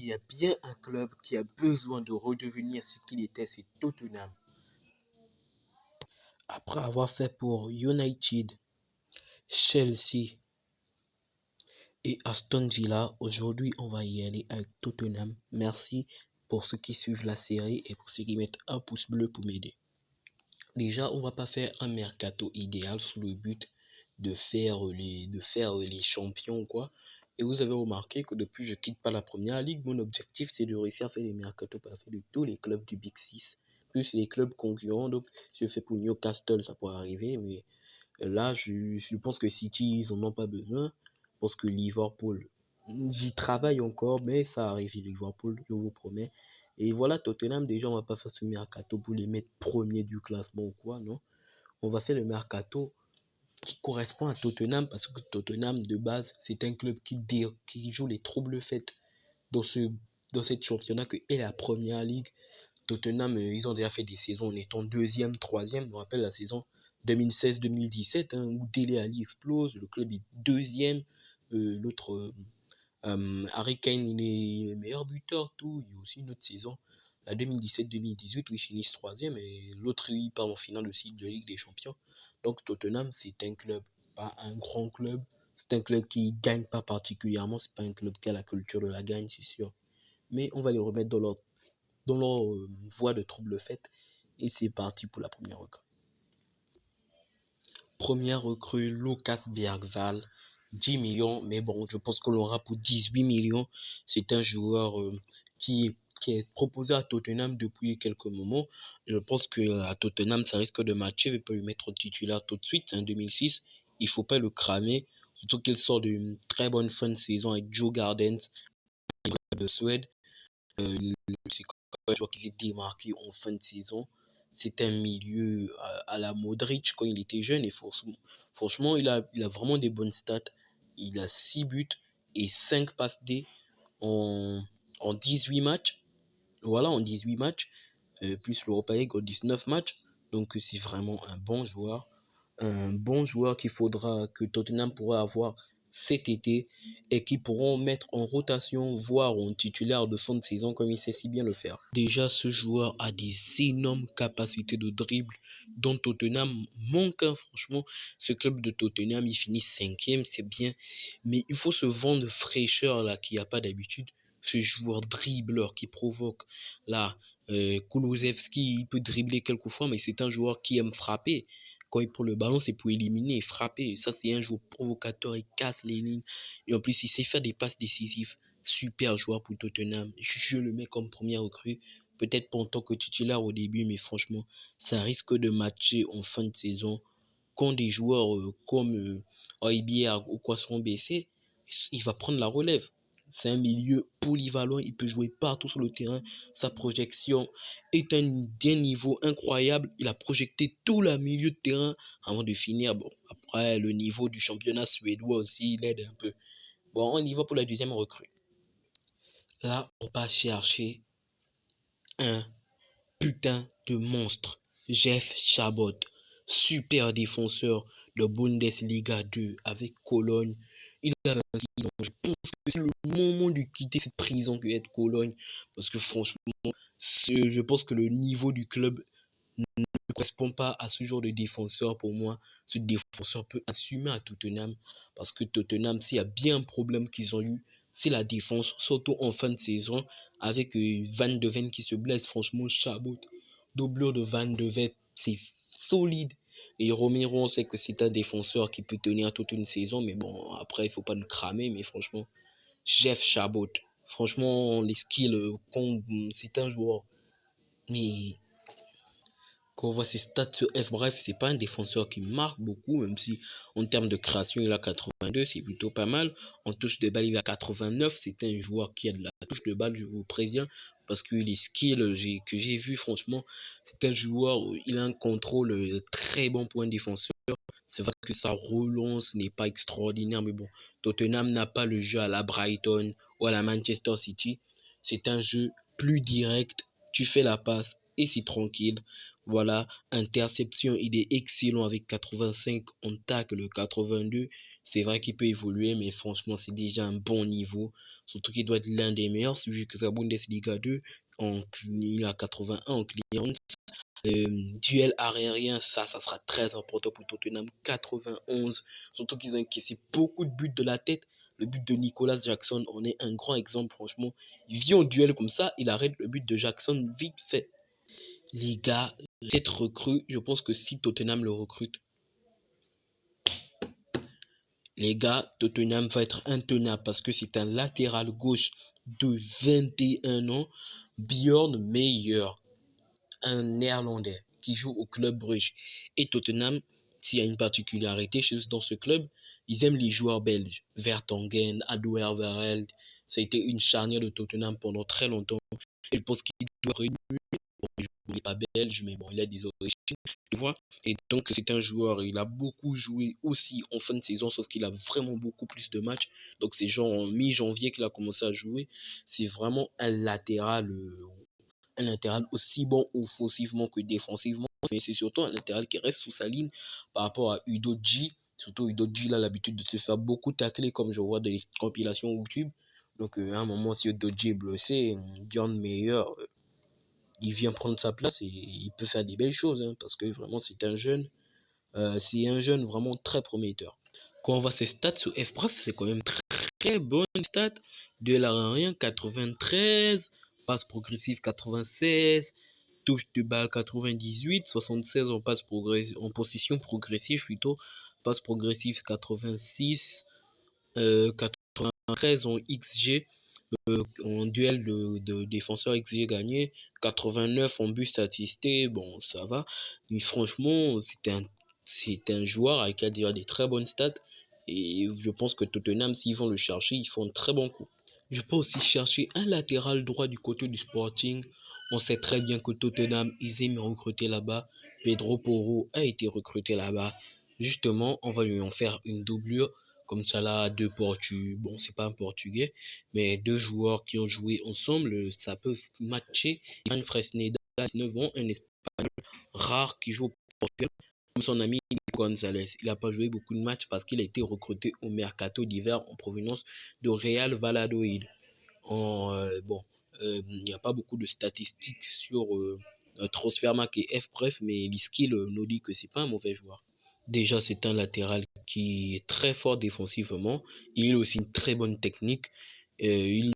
s'il y a bien un club qui a besoin de redevenir ce qu'il était, c'est Tottenham. Après avoir fait pour United, Chelsea et Aston Villa, aujourd'hui on va y aller avec Tottenham. Merci pour ceux qui suivent la série et pour ceux qui mettent un pouce bleu pour m'aider. Déjà, on va pas faire un mercato idéal sous le but de faire les champions quoi. Et vous avez remarqué que depuis que je quitte pas la première ligue, mon objectif c'est de réussir à faire les mercato parfaits de tous les clubs du Big Six, plus les clubs concurrents. Donc, si je fais pour Newcastle, ça pourrait arriver, mais là, je pense que City, ils en ont pas besoin. Parce que Liverpool, j'y travaille encore, mais ça arrive, Liverpool, je vous promets. Et voilà, Tottenham, déjà, on va pas faire ce mercato pour les mettre premiers du classement ou quoi, non. On va faire le mercato qui correspond à Tottenham, parce que Tottenham, de base, c'est un club qui joue les troubles faits dans cette championnat que est la première ligue. Tottenham, ils ont déjà fait des saisons en étant deuxième, troisième. Je me rappelle la saison 2016-2017, hein, où Dele Alli explose, le club est deuxième. L'autre, Harry Kane, il est meilleur buteur, tout. Il y a aussi une autre saison, la 2017-2018, où ils finissent troisième, et l'autre, il part en finale aussi de Ligue des Champions. Donc Tottenham, c'est un club, pas un grand club. C'est un club qui ne gagne pas particulièrement. C'est pas un club qui a la culture de la gagne, c'est sûr. Mais on va les remettre dans leur voie de trouble faite. Et c'est parti pour la première recrue. Première recrue, Lucas Bergvall, 10 millions. Mais bon, je pense qu'on l'aura pour 18 millions. C'est un joueur qui est proposé à Tottenham depuis quelques moments. Je pense qu'à Tottenham, ça risque de matcher. Il peut lui mettre au titulaire tout de suite. En 2006, il ne faut pas le cramer. Surtout qu'il sort d'une très bonne fin de saison avec Joe Gardens de Suède. C'est un joueur qui s'est démarqué en fin de saison. C'est un milieu à la Modric quand il était jeune. Et franchement, il a vraiment des bonnes stats. Il a 6 buts et 5 passes D en 18 matchs. Voilà, en 18 matchs. Plus l'Europa League en 19 matchs. Donc c'est vraiment un bon joueur. Un bon joueur que Tottenham pourra avoir cet été et qui pourront mettre en rotation, voire en titulaire de fin de saison comme il sait si bien le faire. Déjà, ce joueur a des énormes capacités de dribble dont Tottenham manque. Franchement, ce club de Tottenham, il finit 5e, c'est bien. Mais il faut ce vent de fraîcheur là qu'il n'y a pas d'habitude. Ce joueur dribbleur qui provoque. Là, Kulusevski, il peut dribbler quelquefois, mais c'est un joueur qui aime frapper. Quand il prend le ballon, c'est pour éliminer, frapper. Ça, c'est un joueur provocateur, il casse les lignes. Et en plus, il sait faire des passes décisives. Super joueur pour Tottenham. Je le mets comme première recrue. Peut-être pas en tant que titulaire au début, mais franchement, ça risque de matcher en fin de saison. Quand des joueurs comme Højbjerg ou quoi seront baissés, il va prendre la relève. C'est un milieu polyvalent, il peut jouer partout sur le terrain. Sa projection est d'un niveau incroyable. Il a projeté tout le milieu de terrain avant de finir. Bon, après, le niveau du championnat suédois aussi, il aide un peu. Bon, on y va pour la deuxième recrue. Là, on va chercher un putain de monstre. Jeff Chabot, super défenseur de Bundesliga 2 avec Cologne. Il a 26 ans. Je pense que c'est le moment de quitter cette prison que est Cologne. Parce que franchement, je pense que le niveau du club ne correspond pas à ce genre de défenseur. Pour moi, ce défenseur peut assumer à Tottenham. Parce que Tottenham, s'il y a bien un problème qu'ils ont eu, c'est la défense, surtout en fin de saison, avec Van de Ven qui se blesse. Franchement, Chabot, doublure de Van de Ven, c'est solide. Et Romero, on sait que c'est un défenseur qui peut tenir toute une saison, mais bon, après, il ne faut pas le cramer, mais franchement, Jeff Chabot, franchement, les skills, c'est un joueur, mais quand on voit ses stats sur F, bref, c'est pas un défenseur qui marque beaucoup, même si en termes de création, il a 82, c'est plutôt pas mal. En touche de balle, il a 89, c'est un joueur qui a de la touche de balle, je vous préviens, parce que les skills que j'ai vus, franchement, c'est un joueur, il a un contrôle très bon pour un défenseur. C'est vrai que sa relance n'est pas extraordinaire, mais bon, Tottenham n'a pas le jeu à la Brighton ou à la Manchester City. C'est un jeu plus direct, tu fais la passe et c'est tranquille. Voilà, interception, il est excellent avec 85, on tacle le 82. C'est vrai qu'il peut évoluer, mais franchement, c'est déjà un bon niveau. Surtout qu'il doit être l'un des meilleurs, celui que sa Bundesliga 2, il a 81 en client. Duel aérien, ça sera très important pour Tottenham. 91, surtout qu'ils ont encaissé beaucoup de buts de la tête. Le but de Nicolas Jackson en est un grand exemple, franchement. Il vient en duel comme ça, il arrête le but de Jackson vite fait. Les gars, cette recrue, je pense que si Tottenham le recrute, les gars, Tottenham va être intenable parce que c'est un latéral gauche de 21 ans, Bjorn Meyer, un néerlandais qui joue au club Bruges. Et Tottenham, s'il y a une particularité dans ce club, ils aiment les joueurs belges. Vertonghen, Alderweireld, ça a été une charnière de Tottenham pendant très longtemps. Et je pense qu'il doit renouer. Il n'est pas belge, mais bon, il a des origines, tu vois. Et donc, c'est un joueur, il a beaucoup joué aussi en fin de saison, sauf qu'il a vraiment beaucoup plus de matchs. Donc, c'est genre en mi-janvier qu'il a commencé à jouer. C'est vraiment un latéral aussi bon offensivement que défensivement, mais c'est surtout un latéral qui reste sous sa ligne par rapport à Udogie. Surtout Udogie, il a l'habitude de se faire beaucoup tacler, comme je vois des compilations YouTube. Donc, à un moment, si Udogie est blessé, Bjorn Meyer, il vient prendre sa place et il peut faire des belles choses, hein, parce que vraiment, c'est un jeune vraiment très prometteur. Quand on voit ses stats sur FPref, c'est quand même très bonne stat. De l'aérien 93, passe progressive 96, touche de balle 98, 76 en position progressive plutôt, passe progressive 86, 93 en XG, en duel de défenseur XG gagné, 89 en but statisté, bon ça va, mais franchement c'est un joueur avec qui a déjà des très bonnes stats, et je pense que Tottenham, s'ils vont le chercher, ils font un très bon coup. Je peux aussi chercher un latéral droit du côté du Sporting. On sait très bien que Tottenham, ils aiment recruter là-bas. Pedro Porro a été recruté là-bas. Justement, on va lui en faire une doublure. Comme ça là, deux Portugais. Bon, c'est pas un Portugais, mais deux joueurs qui ont joué ensemble, ça peut matcher. Ivan Fresneda, 19 ans, un Espagnol rare qui joue au Portugal, comme son ami Gonzalez. Il n'a pas joué beaucoup de matchs parce qu'il a été recruté au mercato d'hiver en provenance de Real Valladolid. Il n'y a pas beaucoup de statistiques sur Transfermarkt et FPref, mais l'Iskill nous dit que c'est pas un mauvais joueur. Déjà, c'est un latéral qui est très fort défensivement. Il a aussi une très bonne technique. Il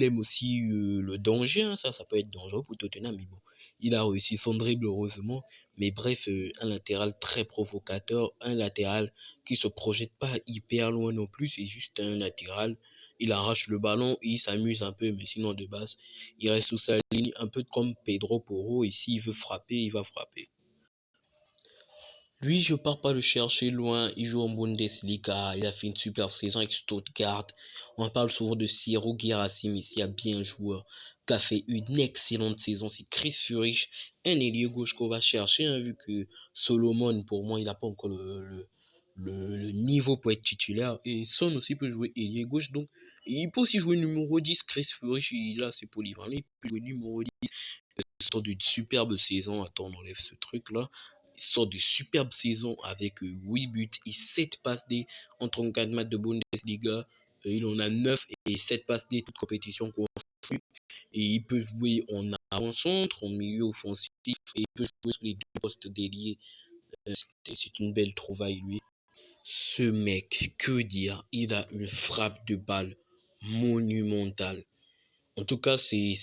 aime aussi le danger, hein. Ça peut être dangereux pour Tottenham, mais bon, il a réussi son dribble heureusement. Mais bref, un latéral très provocateur, un latéral qui se projette pas hyper loin non plus. C'est juste un latéral. Il arrache le ballon, il s'amuse un peu, mais sinon de base, il reste sous sa ligne, un peu comme Pedro Porro. Et s'il veut frapper, il va frapper. Lui, je pars pas le chercher loin. Il joue en Bundesliga. Il a fait une super saison avec Stuttgart. On parle souvent de Ciro Guirassy, mais s'il y a bien un joueur qui a fait une excellente saison, c'est Chris Führich, un ailier gauche qu'on va chercher, hein, vu que Solomon, pour moi, il n'a pas encore le niveau pour être titulaire. Et Son aussi peut jouer ailier gauche. Donc, il peut aussi jouer numéro 10. Chris Führich, il a ses polyvalent. Il peut jouer numéro 10. Il sort d'une superbe saison. Attends, on enlève ce truc-là. Il sort de superbe saison avec 8 buts et 7 passes D en 34 matchs de Bundesliga. Il en a 9 et 7 passes D, toutes compétitions confondues. Et il peut jouer en avant-centre, en milieu offensif, et il peut jouer sur les deux postes d'ailier. C'est une belle trouvaille, lui. Ce mec, que dire, il a une frappe de balle monumentale. En tout cas, c'est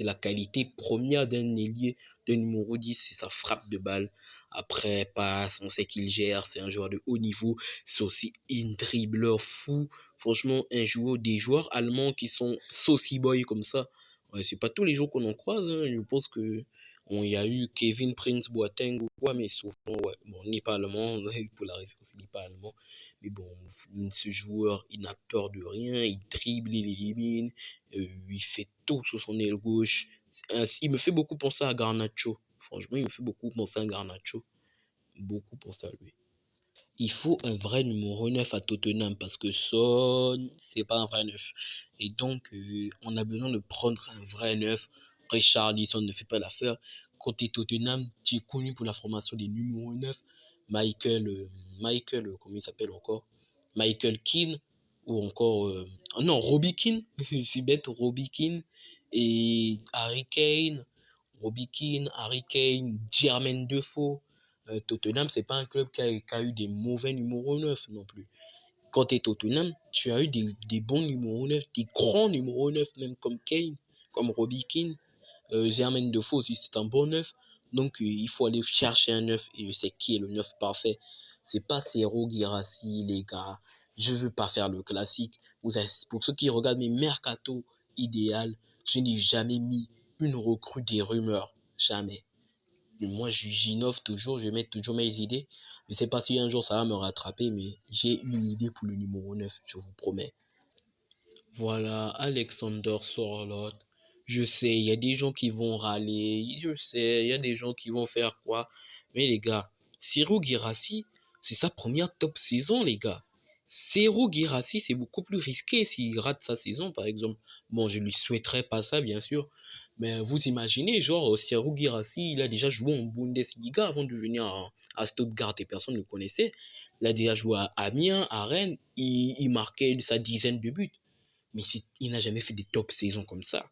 la qualité première d'un ailier de numéro 10, c'est sa frappe de balle. Après, passe, on sait qu'il gère, c'est un joueur de haut niveau. C'est aussi un dribbleur fou. Franchement, des joueurs allemands qui sont saucy boy comme ça. Ouais, c'est pas tous les jours qu'on en croise, hein. Je pense que il y a eu Kevin Prince Boateng ou quoi, mais souvent, ouais. Bon, il n'est pas allemand, pour la référence, il n'est pas allemand. Mais bon, ce joueur, il n'a peur de rien, il dribble, il élimine, il fait tout sur son aile gauche. Il me fait beaucoup penser à Garnacho. Franchement, il me fait beaucoup penser à Garnacho. Beaucoup penser à lui. Il faut un vrai numéro 9 à Tottenham parce que Son, c'est pas un vrai 9. Et donc, on a besoin de prendre un vrai 9. Richarlison ne fait pas l'affaire. Côté Tottenham, tu es connu pour la formation des numéros 9. Michael, comment il s'appelle encore? Michael Keane, ou encore, non, Robbie Keane, je suis bête, Robbie Keane, et Harry Kane, Robbie Keane, Harry Kane, Jermaine Defoe. Tottenham, c'est pas un club qui a eu des mauvais numéros 9 non plus. Quand tu es Tottenham, tu as eu des bons numéros 9, des grands numéros 9, même comme Kane, comme Robbie Keane. Jermaine Defoe aussi, c'est un bon neuf. Donc, il faut aller chercher un neuf. Et je sais qui est le neuf parfait. C'est pas Serhou Guirassy, les gars. Je veux pas faire le classique. Pour ceux qui regardent mes mercato idéal, je n'ai jamais mis une recrue des rumeurs. Jamais. Moi, j'innove toujours, je mets toujours mes idées. Je sais pas si un jour ça va me rattraper, mais j'ai une idée pour le numéro 9, je vous promets. Voilà, Alexander Sorloth. Je sais, il y a des gens qui vont râler. Je sais, il y a des gens qui vont faire quoi. Mais les gars, Serhou Guirassy, c'est sa première top saison, les gars. Serhou Guirassy, c'est beaucoup plus risqué s'il rate sa saison, par exemple. Bon, je lui souhaiterais pas ça, bien sûr. Mais vous imaginez, genre, Serhou Guirassy, il a déjà joué en Bundesliga avant de venir à Stuttgart et personne ne le connaissait. Il a déjà joué à Amiens, à Rennes. Il marquait sa dizaine de buts. Mais il n'a jamais fait des top saisons comme ça.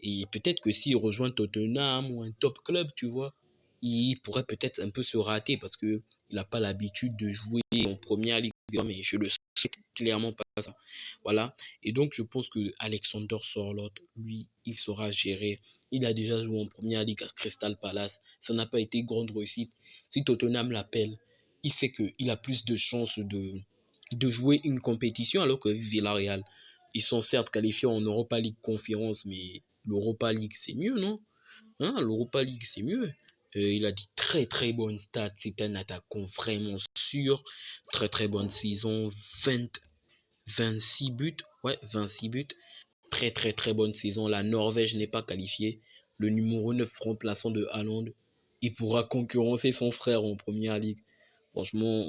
Et peut-être que s'il rejoint Tottenham ou un top club, tu vois, il pourrait peut-être un peu se rater parce qu'il n'a pas l'habitude de jouer en première ligue. Mais je le sais clairement pas ça. Voilà. Et donc, je pense que Alexander Sorloth, lui, il saura gérer. Il a déjà joué en première ligue à Crystal Palace. Ça n'a pas été grande réussite. Si Tottenham l'appelle, il sait qu'il a plus de chances de jouer une compétition alors que Villarreal, ils sont certes qualifiés en Europa League Conférence, mais l'Europa League, c'est mieux, non? Hein, l'Europa League, c'est mieux. Il a dit très très bonne stats. C'est un attaquant vraiment sûr. Très très bonne saison. 26 buts. Ouais, 26 buts. Très très très bonne saison. La Norvège n'est pas qualifiée. Le numéro 9 remplaçant de Haaland. Il pourra concurrencer son frère en première ligue. Franchement,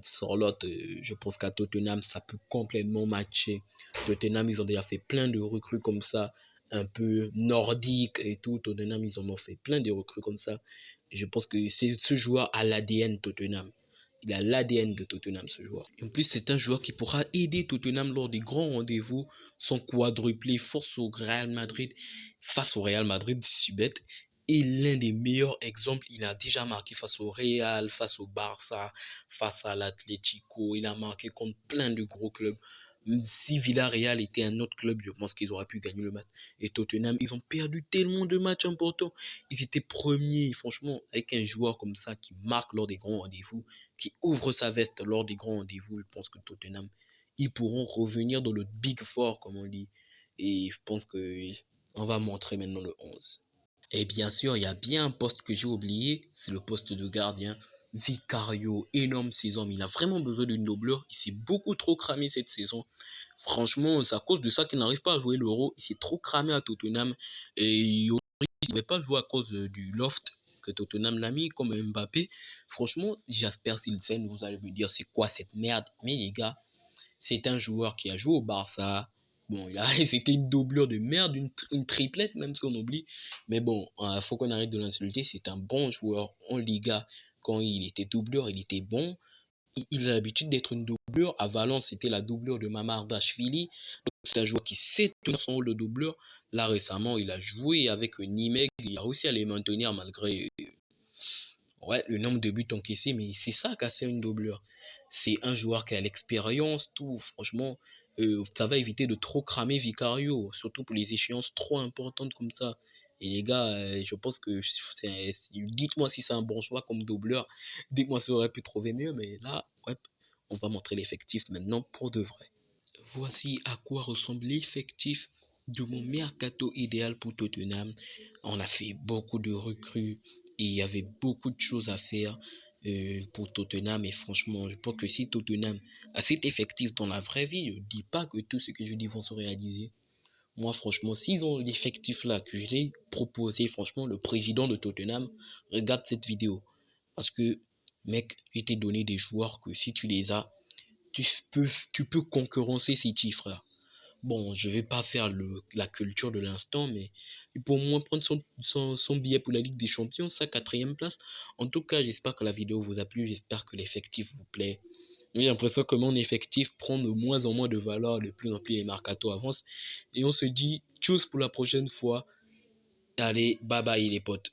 sur l'autre, je pense qu'à Tottenham, ça peut complètement matcher. Tottenham, ils ont déjà fait plein de recrues comme ça, un peu nordiques et tout. Tottenham, ils en ont fait plein de recrues comme ça. Et je pense que c'est ce joueur a l'ADN Tottenham. Il a l'ADN de Tottenham, ce joueur. Et en plus, c'est un joueur qui pourra aider Tottenham lors des grands rendez-vous. Son quadruplé face au Real Madrid, si bête. Et l'un des meilleurs exemples, il a déjà marqué face au Real, face au Barça, face à l'Atlético. Il a marqué contre plein de gros clubs. Si Villarreal était un autre club, je pense qu'ils auraient pu gagner le match. Et Tottenham, ils ont perdu tellement de matchs importants. Ils étaient premiers, franchement, avec un joueur comme ça qui marque lors des grands rendez-vous, qui ouvre sa veste lors des grands rendez-vous. Je pense que Tottenham, ils pourront revenir dans le Big Four, comme on dit. Et je pense qu'on va montrer maintenant le 11. Et bien sûr, il y a bien un poste que j'ai oublié, c'est le poste de gardien. Vicario, énorme saison, mais il a vraiment besoin d'une doublure. Il s'est beaucoup trop cramé cette saison. Franchement, c'est à cause de ça qu'il n'arrive pas à jouer l'Euro. Il s'est trop cramé à Tottenham. Et il ne pouvait pas jouer à cause du loft que Tottenham l'a mis, comme Mbappé. Franchement, Jasper Silsen, vous allez me dire, c'est quoi cette merde? Mais les gars, c'est un joueur qui a joué au Barça. Bon, c'était une doublure de merde, une triplette, même si on oublie. Mais bon, il faut qu'on arrête de l'insulter. C'est un bon joueur en Liga. Quand il était doublure, il était bon. Il a l'habitude d'être une doublure. À Valence, c'était la doublure de Mamardashvili. C'est un joueur qui sait tenir son rôle de doublure. Là, récemment, il a joué avec Nimeg. Il a réussi à les maintenir malgré ouais, le nombre de buts encaissés, mais c'est ça casser une doublure. C'est un joueur qui a l'expérience, tout. Franchement, ça va éviter de trop cramer Vicario, surtout pour les échéances trop importantes comme ça. Et les gars, je pense que dites-moi si c'est un bon choix comme doubleur. Dites-moi si on aurait pu trouver mieux, mais là, ouais, on va montrer l'effectif maintenant pour de vrai. Voici à quoi ressemble l'effectif de mon mercato idéal pour Tottenham. On a fait beaucoup de recrues et il y avait beaucoup de choses à faire pour Tottenham. Et franchement, je pense que si Tottenham a cet effectif dans la vraie vie, je ne dis pas que tout ce que je dis vont se réaliser. Moi, franchement, s'ils ont l'effectif là que je l'ai proposé, franchement, le président de Tottenham, regarde cette vidéo. Parce que, mec, je t'ai donné des joueurs que si tu les as, tu peux concurrencer City, frère. Bon, je vais pas faire la culture de l'instant, mais il peut au moins prendre son billet pour la Ligue des Champions, sa quatrième place. En tout cas, j'espère que la vidéo vous a plu, j'espère que l'effectif vous plaît. J'ai l'impression que mon effectif prend de moins en moins de valeur, de plus en plus les mercato avancent. Et on se dit, tchuss pour la prochaine fois. Allez, bye bye les potes.